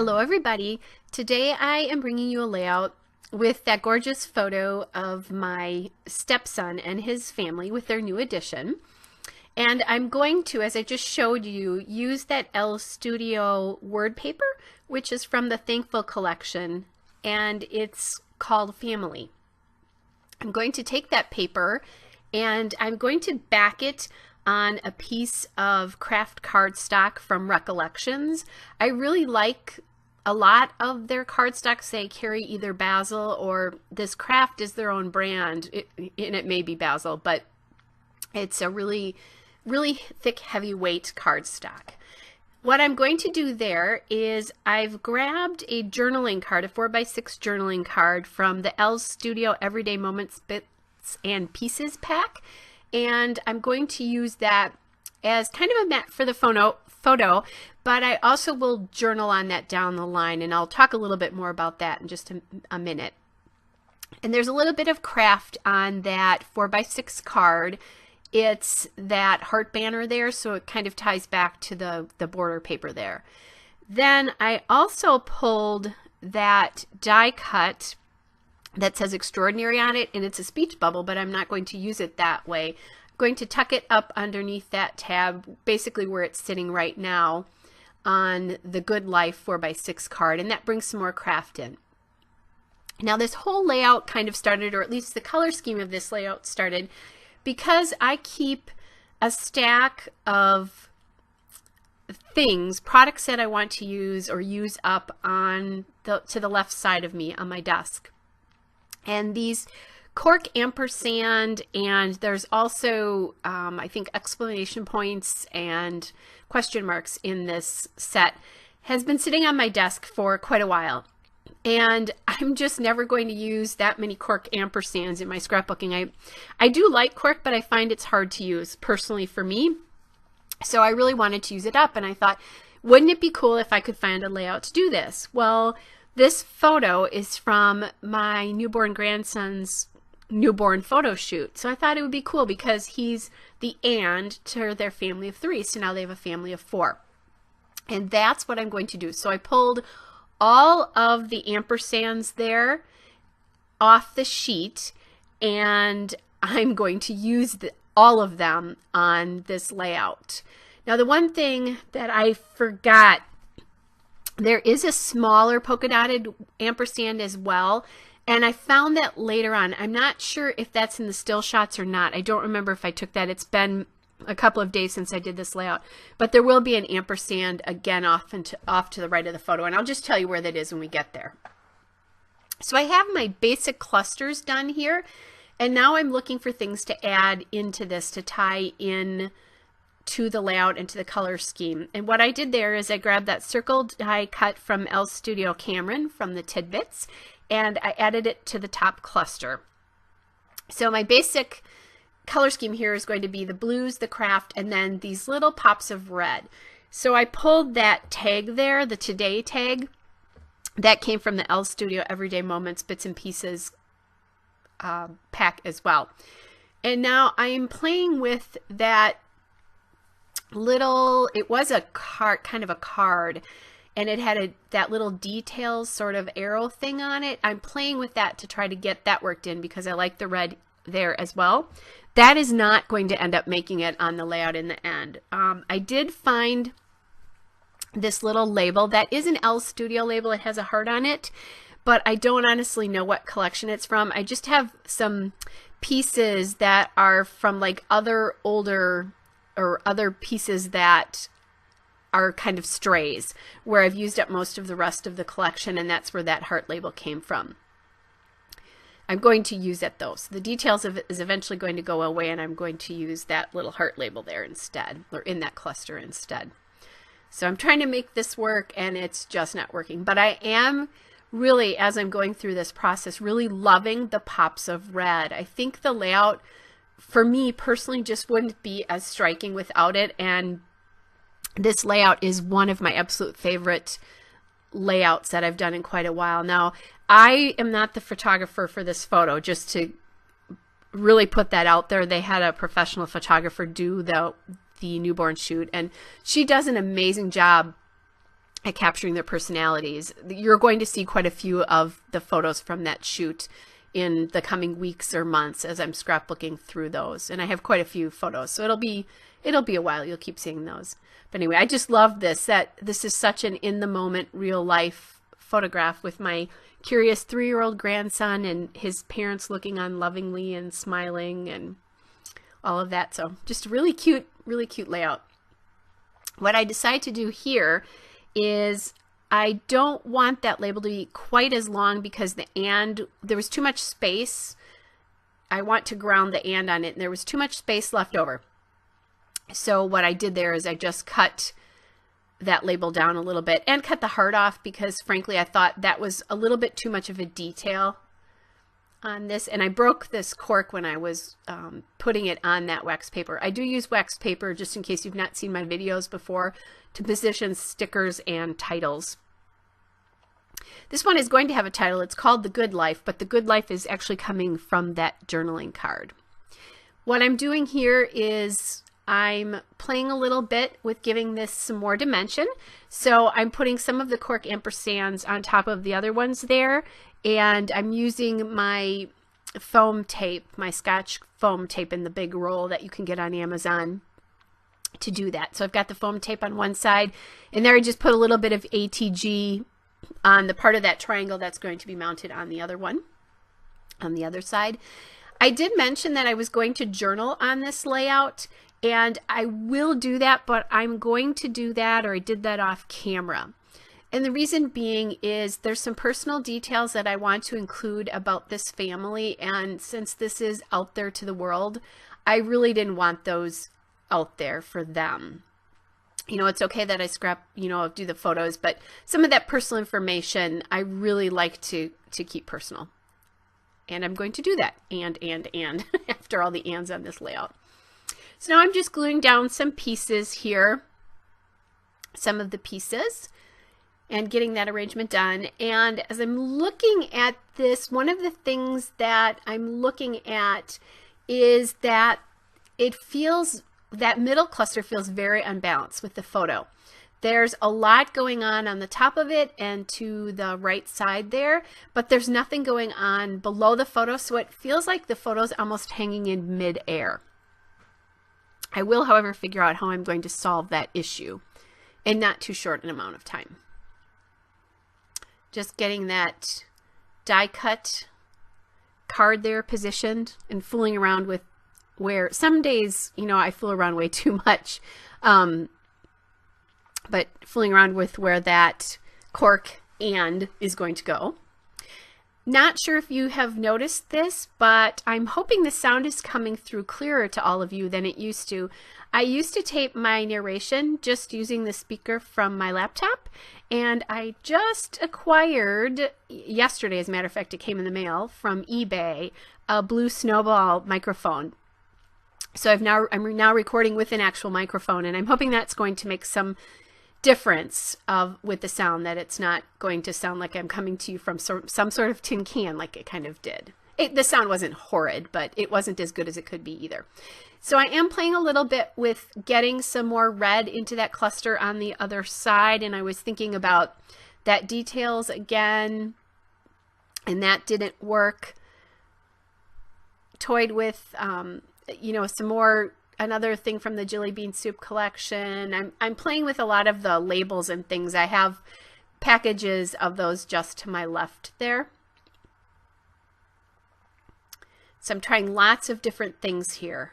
Hello everybody. Today I am bringing you a layout with that gorgeous photo of my stepson and his family with their new addition. And I'm going to, as I just showed you, use that L Studio word paper, which is from the Thankful collection, and it's called Family. I'm going to take that paper and I'm going to back it on a piece of craft cardstock from Recollections. I really like a lot of their cardstocks. They carry either Basil or this craft is their own brand, and it may be Basil, but it's a really thick, heavyweight cardstock. What I'm going to do there is I've grabbed a journaling card, a 4x6 journaling card from the L Studio Everyday Moments Bits and Pieces pack. And I'm going to use that as kind of a mat for the photo, but I also will journal on that down the line, and I'll talk a little bit more about that in just a minute. And there's a little bit of craft on that 4x6 card. It's that heart banner there, so it kind of ties back to the border paper there. Then I also pulled that die cut that says extraordinary on it, and it's a speech bubble, but I'm not going to use it that way. I'm going to tuck it up underneath that tab, basically where it's sitting right now on the Good Life 4x6 card, and that brings some more craft in. Now this whole layout kind of started, or at least the color scheme of this layout started, because I keep a stack of things, products that I want to use or use up on to the left side of me on my desk. And these cork ampersand, and there's also I think exclamation points and question marks in this set, has been sitting on my desk for quite a while, and I'm just never going to use that many cork ampersands in my scrapbooking. I do like cork, but I find it's hard to use personally for me, so I really wanted to use it up, and I thought, wouldn't it be cool if I could find a layout to do this? Well, this photo is from my newborn grandson's newborn photo shoot. So I thought it would be cool because he's the and to their family of 3. So now they have a family of 4. And that's what I'm going to do. So I pulled all of the ampersands there off the sheet, and I'm going to use all of them on this layout. Now the one thing that I forgot, there is a smaller polka dotted ampersand as well, and I found that later on. I'm not sure if that's in the still shots or not. I don't remember if I took that. It's been a couple of days since I did this layout, but there will be an ampersand again off to the right of the photo, and I'll just tell you where that is when we get there. So I have my basic clusters done here, and now I'm looking for things to add into this to tie in to the layout and to the color scheme. And what I did there is I grabbed that circle die cut from L Studio Cameron from the Tidbits, and I added it to the top cluster. So my basic color scheme here is going to be the blues, the craft, and then these little pops of red. So I pulled that tag there, the today tag, that came from the L Studio Everyday Moments Bits and Pieces pack as well. And now I am playing with that little, it was a card, kind of a card, and it had that little details sort of arrow thing on it. I'm playing with that to try to get that worked in because I like the red there as well. That is not going to end up making it on the layout in the end. I did find this little label that is an L Studio label. It has a heart on it, but I don't honestly know what collection it's from. I just have some pieces that are from like other older or other pieces that are kind of strays where I've used up most of the rest of the collection, and that's where that heart label came from. I'm going to use it though. So the details of it is eventually going to go away, and I'm going to use that little heart label there instead, or in that cluster instead. So I'm trying to make this work, and it's just not working. But I am really, as I'm going through this process, really loving the pops of red. I think the layout for me personally just wouldn't be as striking without it, and this layout is one of my absolute favorite layouts that I've done in quite a while. Now, I am not the photographer for this photo, just to really put that out there. They had a professional photographer do the newborn shoot, and she does an amazing job at capturing their personalities. You're going to see quite a few of the photos from that shoot in the coming weeks or months as I'm scrapbooking through those. And I have quite a few photos, so it'll be a while. You'll keep seeing those. But anyway, I just love this, that this is such an in the moment, real life photograph with my curious 3-year-old grandson and his parents looking on lovingly and smiling and all of that. So just really cute layout. What I decide to do here is I don't want that label to be quite as long because there was too much space. I want to ground the and on it, and there was too much space left over. So what I did there is I just cut that label down a little bit and cut the heart off because frankly I thought that was a little bit too much of a detail on this, and I broke this cork when I was putting it on that wax paper. I do use wax paper, just in case you've not seen my videos before, to position stickers and titles. This one is going to have a title. It's called The Good Life, but The Good Life is actually coming from that journaling card. What I'm doing here is I'm playing a little bit with giving this some more dimension. So I'm putting some of the cork ampersands on top of the other ones there, and I'm using my foam tape, my Scotch foam tape in the big roll that you can get on Amazon to do that. So I've got the foam tape on one side, and there I just put a little bit of ATG on the part of that triangle that's going to be mounted on the other one, on the other side. I did mention that I was going to journal on this layout, and I will do that, but I'm going to do that, or I did that off camera. And the reason being is there's some personal details that I want to include about this family, and since this is out there to the world, I really didn't want those out there for them. You know, it's okay that I do the photos, but some of that personal information I really like to keep personal. And I'm going to do that, and after all the ands on this layout. So now I'm just gluing down some pieces here, some of the pieces, and getting that arrangement done. And as I'm looking at this, one of the things that I'm looking at is that that middle cluster feels very unbalanced with the photo. There's a lot going on the top of it and to the right side there, but there's nothing going on below the photo, so it feels like the photo's almost hanging in mid-air. I will, however, figure out how I'm going to solve that issue in not too short an amount of time. Just getting that die cut card there positioned and fooling around with where some days, you know, I fool around way too much, but fooling around with where that cork and is going to go. Not sure if you have noticed this, but I'm hoping the sound is coming through clearer to all of you than it used to. I used to tape my narration just using the speaker from my laptop, and I just acquired, yesterday as a matter of fact, it came in the mail from eBay, a Blue Snowball microphone. So I'm now recording with an actual microphone, and I'm hoping that's going to make some difference with the sound, that it's not going to sound like I'm coming to you from some sort of tin can like it kind of did. The sound wasn't horrid, but it wasn't as good as it could be either. So I am playing a little bit with getting some more red into that cluster on the other side, and I was thinking about that details again, and that didn't work. Toyed with you know, some more, another thing from the Jelly Bean Soup collection. I'm playing with a lot of the labels and things. I have packages of those just to my left there. So I'm trying lots of different things here.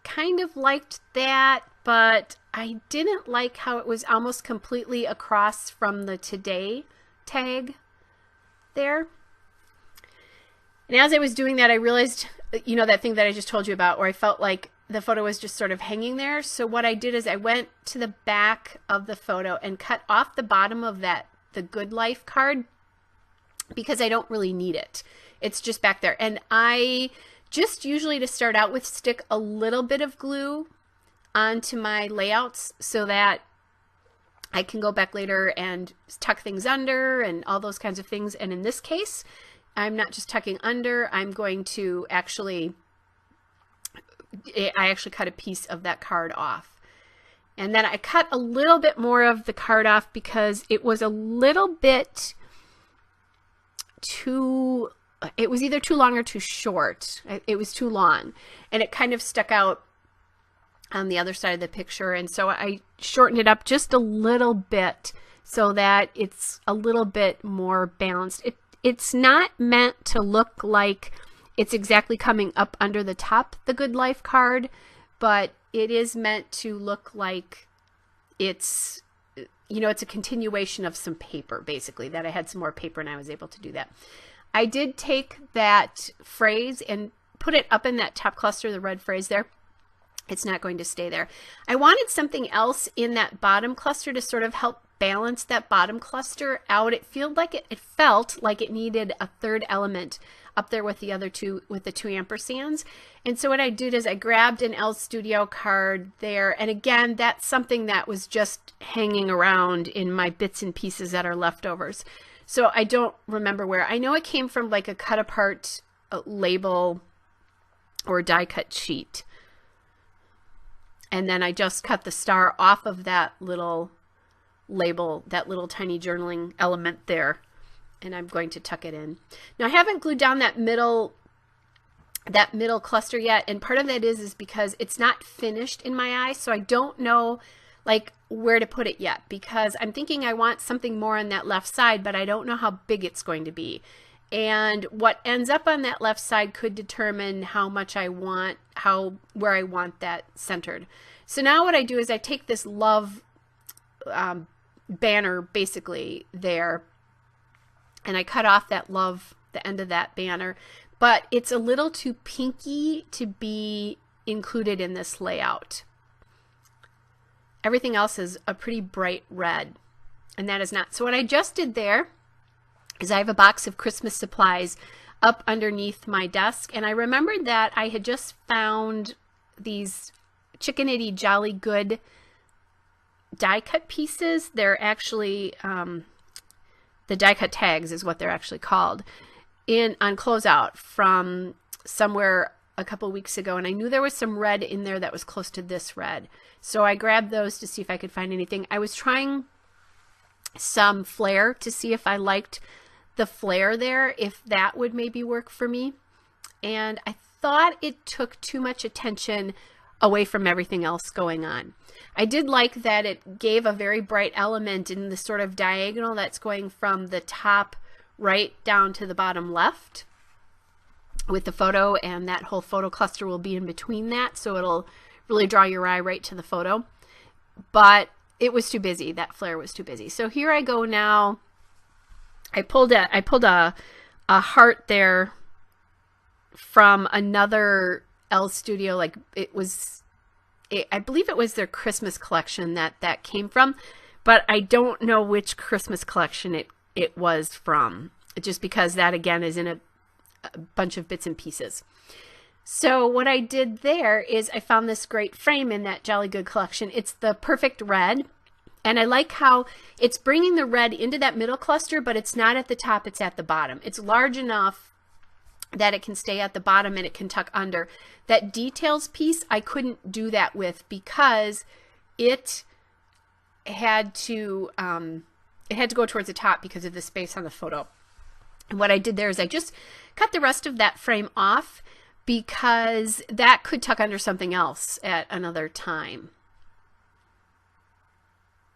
Kind of liked that, but I didn't like how it was almost completely across from the today tag there. And as I was doing that, I realized, you know, that thing that I just told you about where I felt like the photo was just sort of hanging there. So what I did is I went to the back of the photo and cut off the bottom of the Good Life card, because I don't really need it. It's just back there. And I just usually, to start out with, stick a little bit of glue onto my layouts so that I can go back later and tuck things under and all those kinds of things. And in this case, I'm not just tucking under, I'm going to I actually cut a piece of that card off. And then I cut a little bit more of the card off because it was a little bit too, it was either too long or too short. It was too long, and it kind of stuck out on the other side of the picture. And so I shortened it up just a little bit so that it's a little bit more balanced. It's not meant to look like it's exactly coming up under the top, the Good Life card, but it is meant to look like it's, you know, it's a continuation of some paper, basically, that I had some more paper and I was able to do that. I did take that phrase and put it up in that top cluster, the red phrase there. It's not going to stay there. I wanted something else in that bottom cluster to sort of help balance that bottom cluster out. It felt like it needed a third element up there with the other two, with the 2 ampersands. And so what I did is I grabbed an Elle Studio card there. And again, that's something that was just hanging around in my bits and pieces that are leftovers. So I don't remember where. I know it came from like a cut apart label or die cut sheet. And then I just cut the star off of that little label, that little tiny journaling element there. And I'm going to tuck it in. Now I haven't glued down that middle cluster yet. And part of that is because it's not finished in my eye. So I don't know like where to put it yet, because I'm thinking I want something more on that left side, but I don't know how big it's going to be. And what ends up on that left side could determine how much I want, where I want that centered. So now what I do is I take this love banner basically there, and I cut off that love, the end of that banner, but it's a little too pinky to be included in this layout. Everything else is a pretty bright red, and that is not. So what I just did there is I have a box of Christmas supplies up underneath my desk, and I remembered that I had just found these Chicken Itty Jolly Good die cut pieces. They're actually the die cut tags is what they're actually called, on Closeout from somewhere a couple weeks ago, and I knew there was some red in there that was close to this red, so I grabbed those to see if I could find anything. I was trying some flare to see if I liked the flare there, if that would maybe work for me, and I thought it took too much attention away from everything else going on. I did like that it gave a very bright element in the sort of diagonal that's going from the top right down to the bottom left with the photo, and that whole photo cluster will be in between that, so it'll really draw your eye right to the photo. But it was too busy. That flare was too busy. So here I go now. I pulled a heart there from another Elle Studio, like I believe it was their Christmas collection that came from, but I don't know which Christmas collection it was from, just because that again is in a bunch of bits and pieces. So what I did there is I found this great frame in that Jolly Good collection. It's the perfect red, and I like how it's bringing the red into that middle cluster, but it's not at the top, it's at the bottom. It's large enough that it can stay at the bottom and it can tuck under. That details piece I couldn't do that with because it had to go towards the top because of the space on the photo. And what I did there is I just cut the rest of that frame off because that could tuck under something else at another time,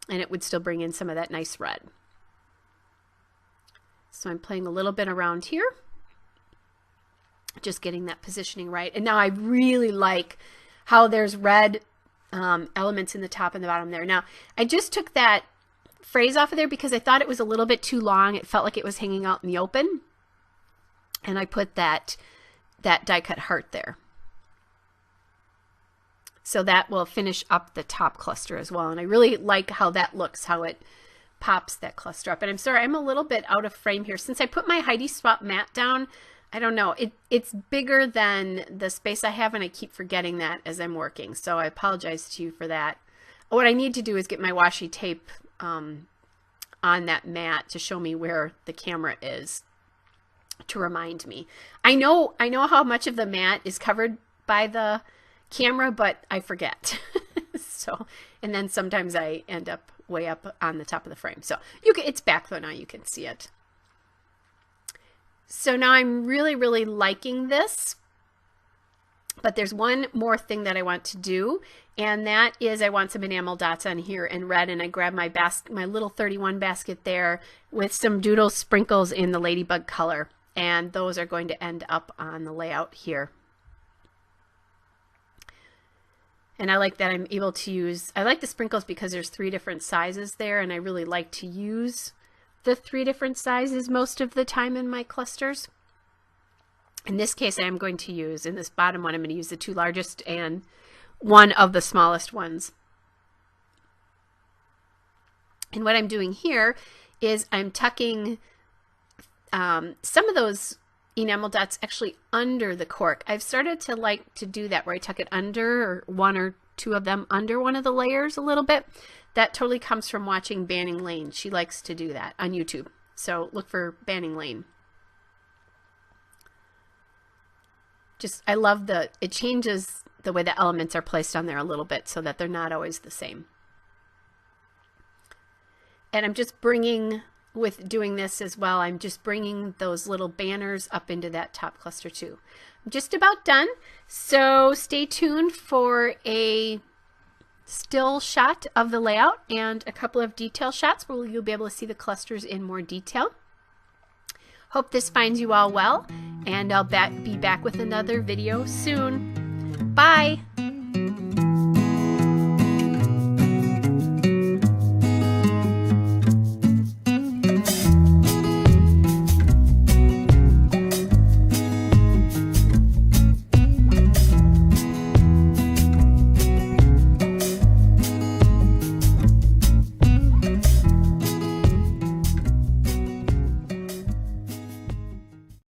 and it would still bring in some of that nice red. So I'm playing a little bit around here, just getting that positioning right. And now I really like how there's red elements in the top and the bottom there. Now I just took that phrase off of there because I thought it was a little bit too long. It felt like it was hanging out in the open, and I put that die cut heart there. So that will finish up the top cluster as well, and I really like how that looks, how it pops that cluster up. And I'm sorry, I'm a little bit out of frame here. Since I put my Heidi Swap mat down, I don't know, it's bigger than the space I have, and I keep forgetting that as I'm working, so I apologize to you for that. What I need to do is get my washi tape on that mat to show me where the camera is, to remind me. I know how much of the mat is covered by the camera, but I forget. So, and then sometimes I end up way up on the top of the frame. So it's back though, now you can see it. So now I'm really, really liking this. But there's one more thing that I want to do, and that is I want some enamel dots on here in red, and I grab my little 31 basket there with some doodle sprinkles in the ladybug color, and those are going to end up on the layout here. And I like that I'm able to use, I like the sprinkles because there's 3 different sizes there, and I really like to use the 3 different sizes most of the time in my clusters. In this case, I am going to use, in this bottom one, I'm going to use the 2 largest and one of the smallest ones. And what I'm doing here is I'm tucking some of those enamel dots actually under the cork. I've started to like to do that where I tuck it under, or 1 or 2 of them under one of the layers a little bit. That totally comes from watching Banning Lane. She likes to do that on YouTube. So look for Banning Lane. I love it changes the way the elements are placed on there a little bit so that they're not always the same. And I'm just bringing, with doing this as well, I'm just bringing those little banners up into that top cluster too. I'm just about done. So stay tuned for a still shot of the layout and a couple of detail shots where you'll be able to see the clusters in more detail. Hope this finds you all well, and I'll be back with another video soon. Bye!